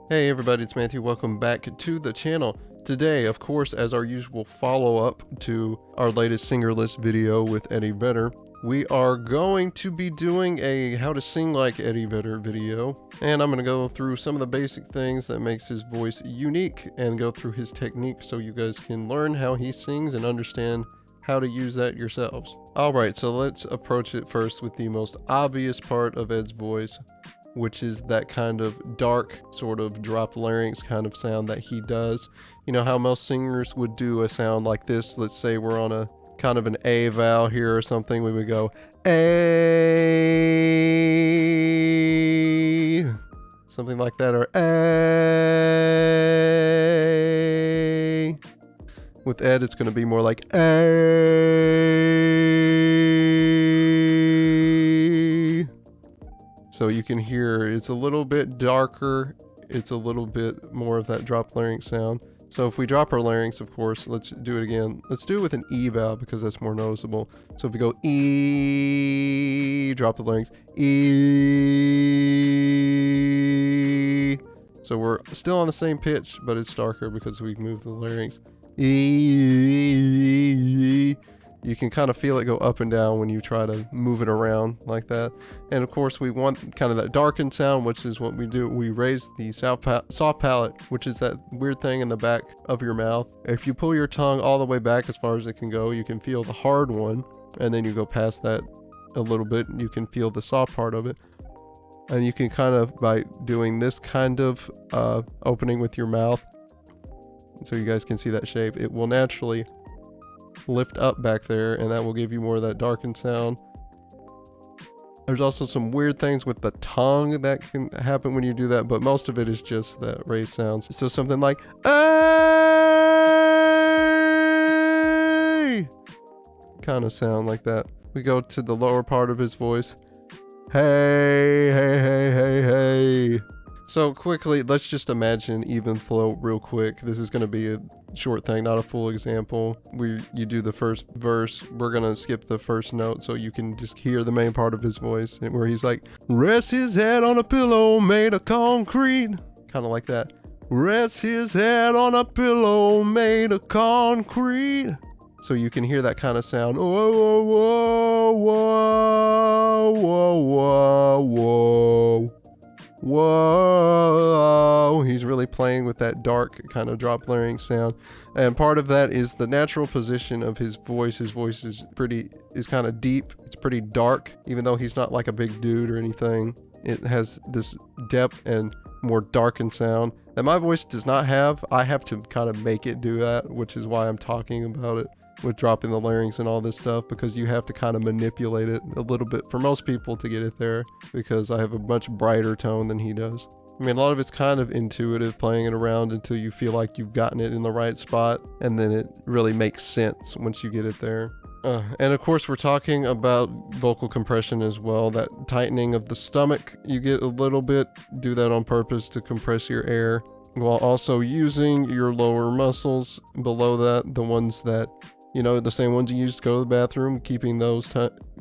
Hey everybody, it's Matthew. Welcome back to the channel. Today, of course, as our usual follow-up to our latest singer list video with Eddie Vedder, we are going to be doing a how to sing like Eddie Vedder video. And I'm going to go through some of the basic things that makes his voice unique and go through his technique so you guys can learn how he sings and understand how to use that yourselves. Alright, so let's approach it first with the most obvious part of Ed's voice, which is that kind of dark, sort of dropped larynx kind of sound that he does. You know how most singers would do a sound like this? Let's say we're on a kind of an A vowel here or something. We would go A, something like that, or A. With Ed, it's going to be more like A. So you can hear it's a little bit darker. It's a little bit more of that drop larynx sound. So if we drop our larynx, of course, let's do it again. Let's do it with an E vowel because that's more noticeable. So if we go E, drop the larynx, E. So we're still on the same pitch, but it's darker because we've moved the larynx. E. You can kind of feel it go up and down when you try to move it around like that. And of course we want kind of that darkened sound, which is what we do. We raise the soft palate, which is that weird thing in the back of your mouth. If you pull your tongue all the way back as far as it can go, you can feel the hard one. And then you go past that a little bit, and you can feel the soft part of it. And you can kind of, by doing this kind of opening with your mouth, so you guys can see that shape, it will naturally lift up back there, and that will give you more of that darkened sound. There's also some weird things with the tongue that can happen when you do that, but most of it is just that raised sounds. So something like "Hey," kind of sound like that. We go to the lower part of his voice. Hey, hey, hey, hey, hey. So quickly, let's just imagine even flow real quick. This is going to be a short thing, not a full example. You do the first verse. We're going to skip the first note so you can just hear the main part of his voice, where he's like, rest his head on a pillow made of concrete. Kind of like that. Rest his head on a pillow made of concrete. So you can hear that kind of sound. Whoa, whoa, whoa, whoa, whoa, whoa. Whoa, he's really playing with that dark kind of drop larynx sound, and part of that is the natural position of his voice. His voice is kind of deep. It's pretty dark, even though he's not like a big dude or anything. It has this depth and more darkened sound that my voice does not have. I have to kind of make it do that, which is why I'm talking about it with dropping the larynx and all this stuff, because you have to kind of manipulate it a little bit for most people to get it there, because I have a much brighter tone than he does. I mean, a lot of it's kind of intuitive, playing it around until you feel like you've gotten it in the right spot, and then it really makes sense once you get it there. And of course, we're talking about vocal compression as well. That tightening of the stomach, you get a little bit, do that on purpose to compress your air, while also using your lower muscles below that, the ones that, you know, the same ones you use to go to the bathroom, keeping those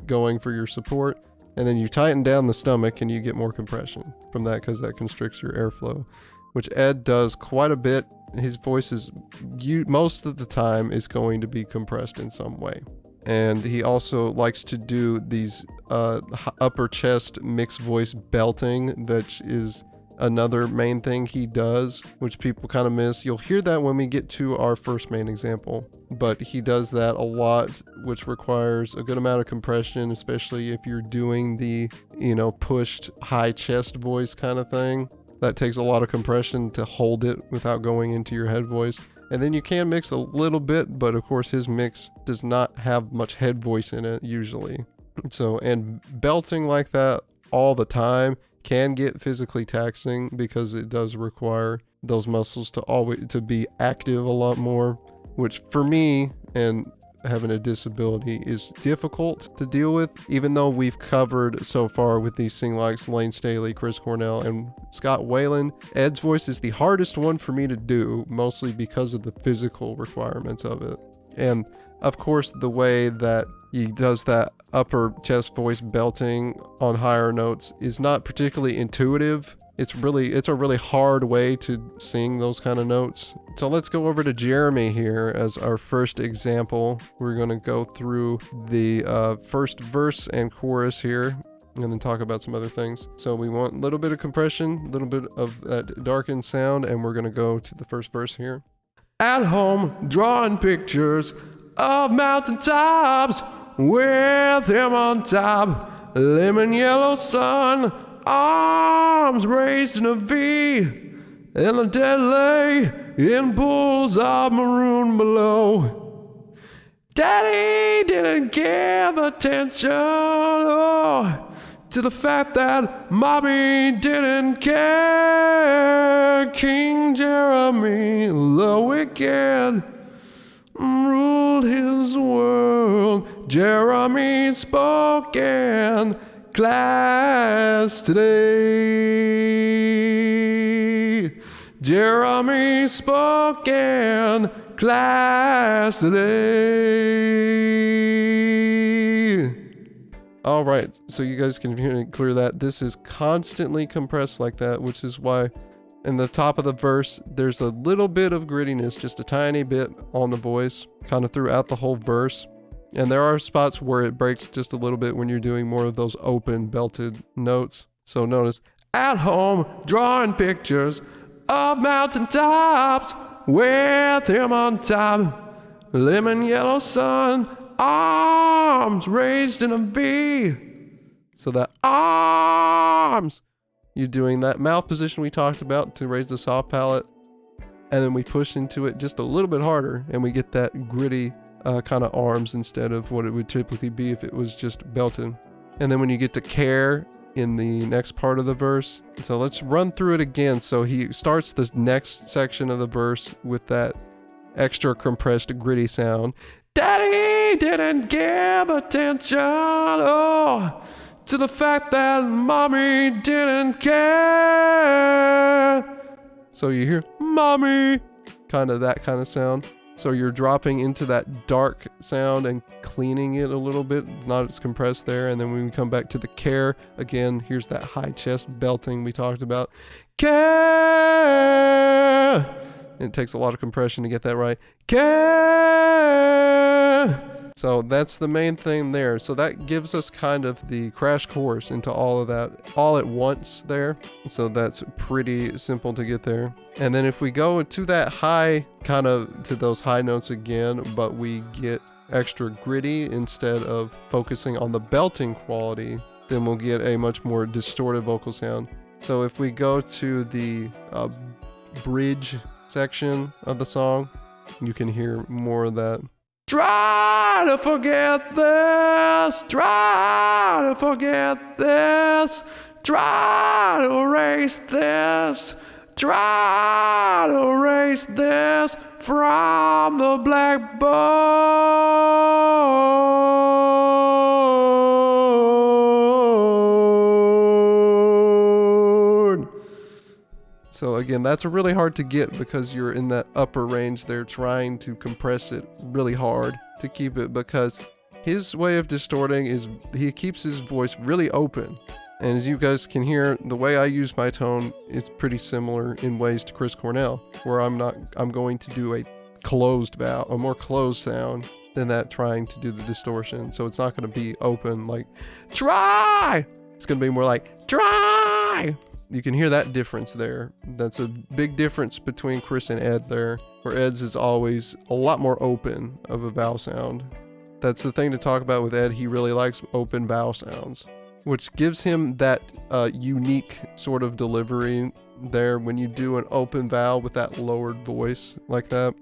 going for your support. And then you tighten down the stomach and you get more compression from that, because that constricts your airflow, which Ed does quite a bit. His voice is, most of the time, is going to be compressed in some way. And he also likes to do these upper chest mixed voice belting. That is another main thing he does, which people kind of miss. You'll hear that when we get to our first main example, but he does that a lot, which requires a good amount of compression, especially if you're doing the, you know, pushed high chest voice kind of thing. That takes a lot of compression to hold it without going into your head voice. And then you can mix a little bit, but of course his mix does not have much head voice in it usually. So, and belting like that all the time can get physically taxing, because it does require those muscles to be active a lot more, which for me, and having a disability, is difficult to deal with. Even though we've covered so far with these sing-likes, Lane Staley, Chris Cornell, and Scott Weiland, Ed's voice is the hardest one for me to do, mostly because of the physical requirements of it. And of course, the way that he does that upper chest voice belting on higher notes is not particularly intuitive. It's a really hard way to sing those kind of notes. So let's go over to Jeremy here as our first example. We're going to go through the first verse and chorus here, and then talk about some other things. So we want a little bit of compression, a little bit of that darkened sound, and we're going to go to the first verse here. At home, drawing pictures of mountaintops with him on top, lemon yellow sun, arms raised in a V, and the dead lay in pools of maroon below. Daddy didn't give attention to the fact that Mommy didn't care. King Jeremy the wicked ruled his world. Jeremy spoke in class today. Jeremy spoke in class today. All right, so you guys can hear it clear that this is constantly compressed like that, which is why in the top of the verse, there's a little bit of grittiness, just a tiny bit on the voice, kind of throughout the whole verse. And there are spots where it breaks just a little bit when you're doing more of those open belted notes. So notice, at home, drawing pictures of mountaintops with him on top, lemon yellow sun, arms raised in a V. So that arms, you're doing that mouth position we talked about to raise the soft palate, and then we push into it just a little bit harder, and we get that gritty kind of arms instead of what it would typically be if it was just belted. And then when you get to care in the next part of the verse, so let's run through it again. So he starts the next section of the verse with that extra compressed gritty sound. Daddy didn't give attention to the fact that Mommy didn't care. So you hear Mommy, kind of that kind of sound. So you're dropping into that dark sound and cleaning it a little bit, not as compressed there. And then when we come back to the care, again, here's that high chest belting we talked about. Care. And it takes a lot of compression to get that right. Care. So that's the main thing there. So that gives us kind of the crash course into all of that all at once there. So that's pretty simple to get there. And then if we go to that high, kind of to those high notes again, but we get extra gritty instead of focusing on the belting quality, then we'll get a much more distorted vocal sound. So if we go to the bridge section of the song, you can hear more of that. Try to forget this, try to forget this, try to erase this, try to erase this from the blackboard. So again, that's really hard to get because you're in that upper range there trying to compress it really hard to keep it, because his way of distorting is he keeps his voice really open. And as you guys can hear, the way I use my tone is pretty similar in ways to Chris Cornell, where I'm going to do a closed vowel, a more closed sound than that, trying to do the distortion. So it's not going to be open like try. It's going to be more like try. You can hear that difference there. That's a big difference between Chris and Ed there, where Ed's is always a lot more open of a vowel sound. That's the thing to talk about with Ed. He really likes open vowel sounds, which gives him that unique sort of delivery there when you do an open vowel with that lowered voice like that.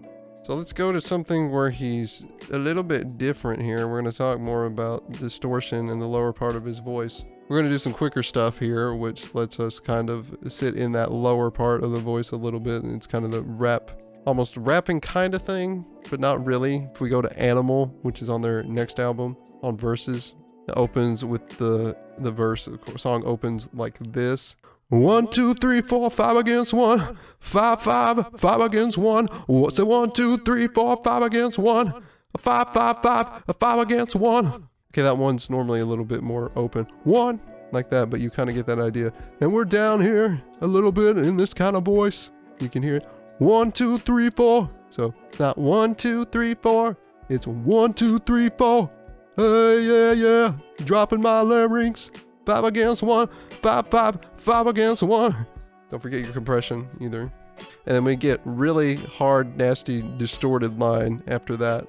So let's go to something where he's a little bit different here. We're going to talk more about distortion in the lower part of his voice. We're going to do some quicker stuff here, which lets us kind of sit in that lower part of the voice a little bit. And it's kind of the rap, almost rapping kind of thing, but not really. If we go to Animal, which is on their next album, on Verses, it opens with the verse. The song opens like this. 1, 2, 3, 4, 5 against 1. 5, 5, 5 against 1. So 1, 2, 3, 4, 5 against 1. 5, 5, 5, 5 against 1. Okay, that one's normally a little bit more open. 1, like that, but you kind of get that idea. And we're down here a little bit in this kind of voice. You can hear it. 1, 2, 3, 4. So it's not 1, 2, 3, 4. It's 1, 2, 3, 4. Hey, yeah, yeah. Dropping my larynx. 5 against 1. 5, 5, 5 against 1. Don't forget your compression either. And then we get really hard, nasty, distorted line after that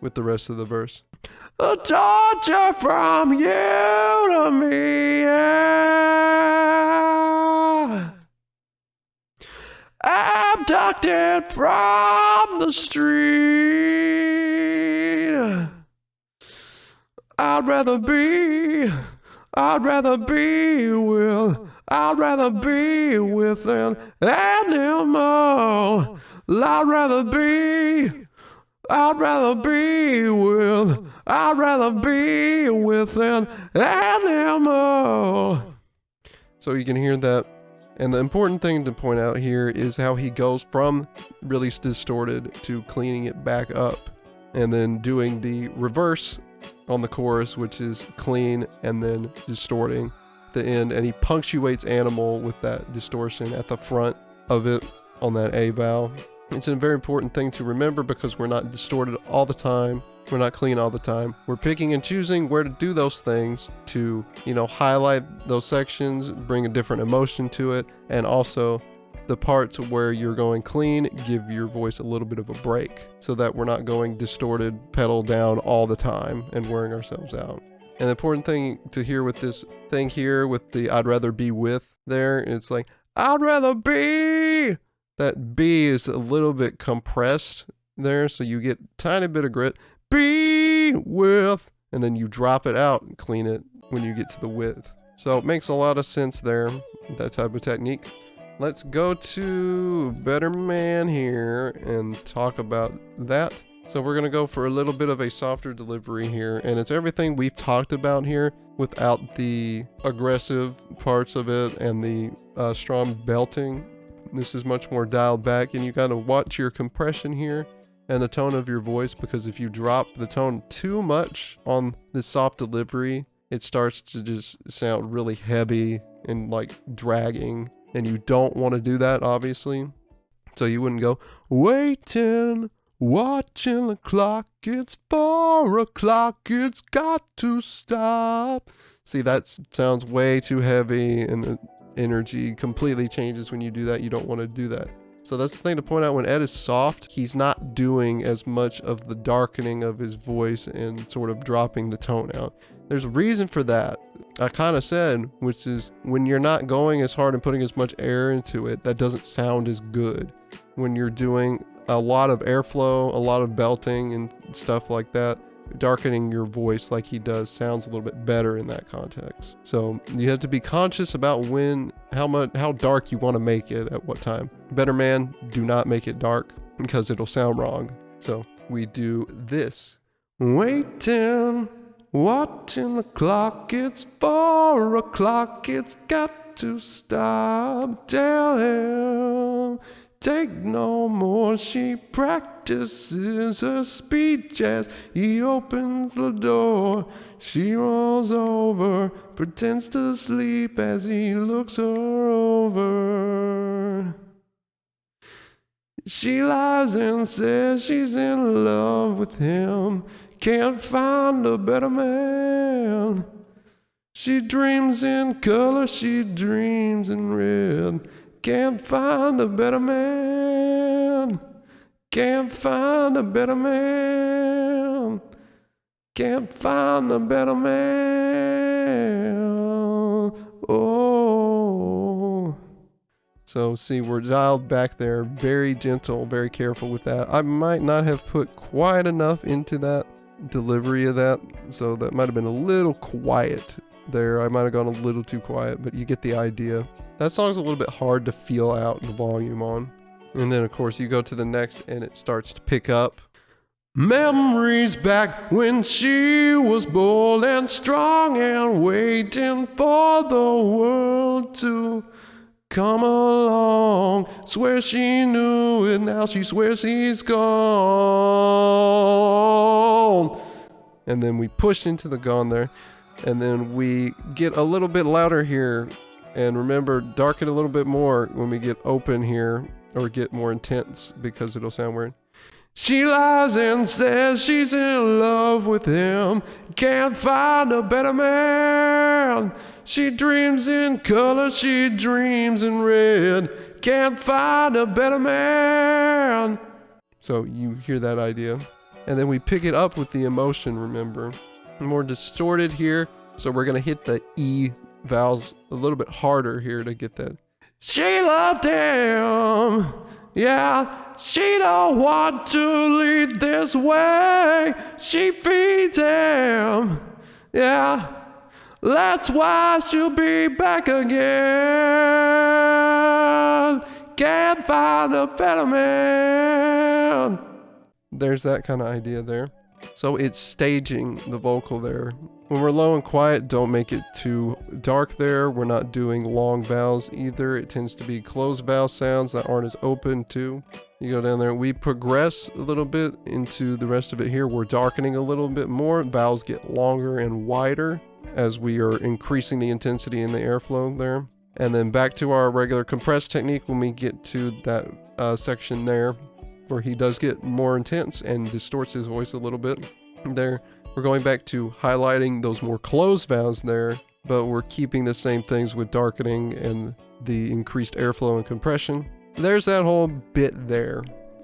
with the rest of the verse. A torture from you to me, yeah. Abducted from the street. I'd rather be with an animal. I'd rather be with an animal. So you can hear that. And the important thing to point out here is how he goes from really distorted to cleaning it back up and then doing the reverse on the chorus, which is clean and then distorting the end. And he punctuates animal with that distortion at the front of it on that A vowel. It's a very important thing to remember because we're not distorted all the time. We're not clean all the time. We're picking and choosing where to do those things to, highlight those sections, bring a different emotion to it, and also the parts where you're going clean, give your voice a little bit of a break so that we're not going distorted pedal down all the time and wearing ourselves out. And the important thing to hear with this thing here with the I'd rather be with there, it's like, I'd rather be. That B is a little bit compressed there, so you get a tiny bit of grit. Be with, and then you drop it out and clean it when you get to the with. So it makes a lot of sense there, that type of technique. Let's go to Better Man here and talk about that. So we're going to go for a little bit of a softer delivery here, and it's everything we've talked about here without the aggressive parts of it and the strong belting. This is much more dialed back, and you got to watch your compression here and the tone of your voice, because if you drop the tone too much on the soft delivery, it starts to just sound really heavy and like dragging, and you don't want to do that, obviously. So you wouldn't go, waiting, watching the clock, it's 4 o'clock, it's got to stop. See, that sounds way too heavy, and the energy completely changes when you do that. You don't want to do that. So that's the thing to point out. When Ed is soft, he's not doing as much of the darkening of his voice and sort of dropping the tone out. There's a reason for that. I kind of said, which is when you're not going as hard and putting as much air into it, that doesn't sound as good. When you're doing a lot of airflow, a lot of belting and stuff like that, darkening your voice like he does sounds a little bit better in that context. So you have to be conscious about how dark you want to make it at what time. Better Man, do not make it dark because it'll sound wrong. So we do this. Waiting, watching the clock, it's 4 o'clock, it's got to stop. Tell him, take no more. She practices her speech as he opens the door. She rolls over, pretends to sleep as he looks her over. She lies and says she's in love with him. Can't find a better man. She dreams in color, she dreams in red. Can't find a better man. Can't find a better man. Can't find a better man. Oh. So see, we're dialed back there, very gentle, very careful with that. I might not have put quite enough into that delivery of that, so that might have been a little quiet there. I might have gone a little too quiet, but you get the idea. That song's a little bit hard to feel out the volume on. And then, of course, you go to the next and it starts to pick up. Memories back when she was bold and strong and waiting for the world to come along. Swear she knew it, now she swears he's gone. and then we push into the gone there, and then we get a little bit louder here. And remember, darken a little bit more when we get open here, or get more intense, because it'll sound weird. She lies and says she's in love with him, can't find a better man. She dreams in color, she dreams in red, can't find a better man. So you hear that idea. And then we pick it up with the emotion, remember. More distorted here, so we're going to hit the E vowels a little bit harder here to get that. She loved him, yeah. She don't want to lead this way. She feeds him, yeah. That's why she'll be back again. Can't find a better man. There's that kind of idea there. So it's staging the vocal there. When we're low and quiet, don't make it too dark there. We're not doing long vowels either. It tends to be closed vowel sounds that aren't as open too. You go down there, we progress a little bit into the rest of it here. We're darkening a little bit more. Vowels get longer and wider as we are increasing the intensity in the airflow there. And then back to our regular compressed technique when we get to that section there, where he does get more intense and distorts his voice a little bit there. We're going back to highlighting those more closed vowels there, but we're keeping the same things with darkening and the increased airflow and compression. There's that whole bit there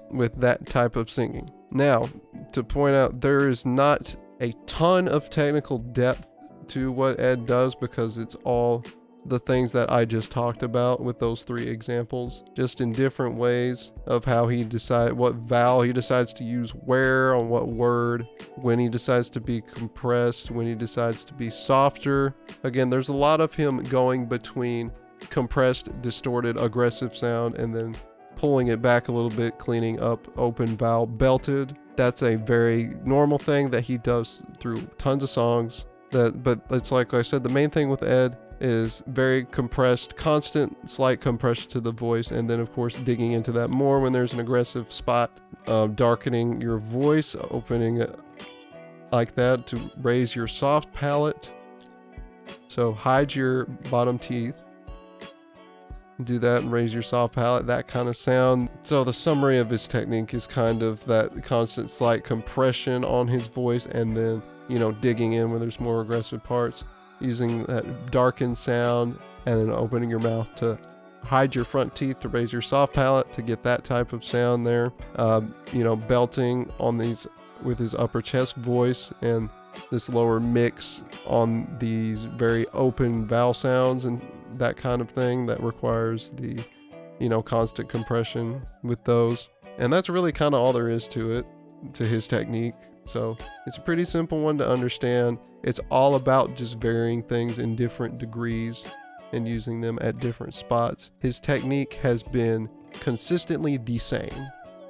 with that type of singing. Now, to point out, there is not a ton of technical depth to what Ed does, because it's all the things that I just talked about with those 3 examples, just in different ways of how he decides what vowel he decides to use where on what word, when he decides to be compressed, when he decides to be softer. Again, there's a lot of him going between compressed, distorted, aggressive sound, and then pulling it back a little bit, cleaning up open vowel, belted. That's a very normal thing that he does through tons of songs. But it's like I said, the main thing with Ed is very compressed, constant slight compression to the voice, and then of course digging into that more when there's an aggressive spot, darkening your voice, opening it like that to raise your soft palate. So hide your bottom teeth, do that and raise your soft palate, that kind of sound. So the summary of his technique is kind of that constant slight compression on his voice, and then, you know, digging in when there's more aggressive parts, using that darkened sound, and then opening your mouth to hide your front teeth to raise your soft palate to get that type of sound there. You know, belting on these with his upper chest voice, and this lower mix on these very open vowel sounds and that kind of thing that requires the, you know, constant compression with those. And that's really kind of all there is to it, to his technique. So it's a pretty simple one to understand. It's all about just varying things in different degrees and using them at different spots. His technique has been consistently the same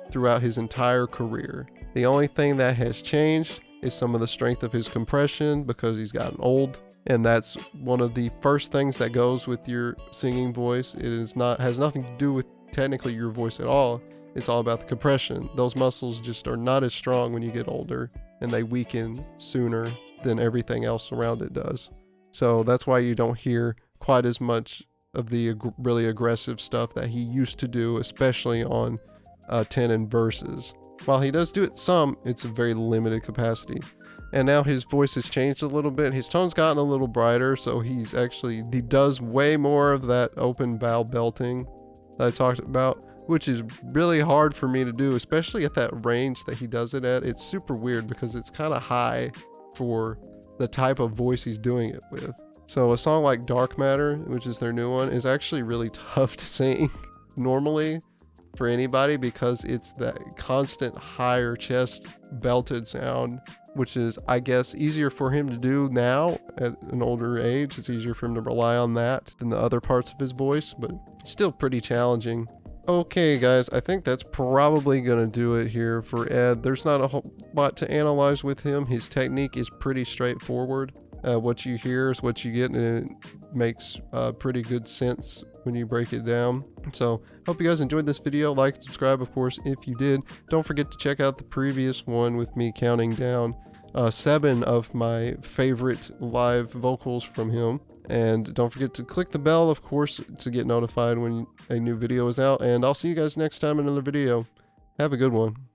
throughout his entire career. The only thing that has changed is some of the strength of his compression, because he's gotten old, and that's one of the first things that goes with your singing voice. It is not, has nothing to do with technically your voice at all. It's all about the compression. Those muscles just are not as strong when you get older, and they weaken sooner than everything else around it does. So that's why you don't hear quite as much of the really aggressive stuff that he used to do, especially on tenon verses. While he does do it some, it's a very limited capacity. And now his voice has changed a little bit. His tone's gotten a little brighter, so he does way more of that open vowel belting that I talked about, which is really hard for me to do, especially at that range that he does it at. It's super weird because it's kind of high for the type of voice he's doing it with. So a song like Dark Matter, which is their new one, is actually really tough to sing normally for anybody, because it's that constant higher chest belted sound, which is, I guess, easier for him to do now at an older age. It's easier for him to rely on that than the other parts of his voice, but still pretty challenging. Okay guys, I think that's probably gonna do it here for Ed. There's not a whole lot to analyze with him. His technique is pretty straightforward. What you hear is what you get, and it makes pretty good sense when you break it down. So hope you guys enjoyed this video. Like, subscribe, of course, if you did. Don't forget to check out the previous one with me counting down 7 of my favorite live vocals from him. And don't forget to click the bell, of course, to get notified when a new video is out. And I'll see you guys next time in another video. Have a good one.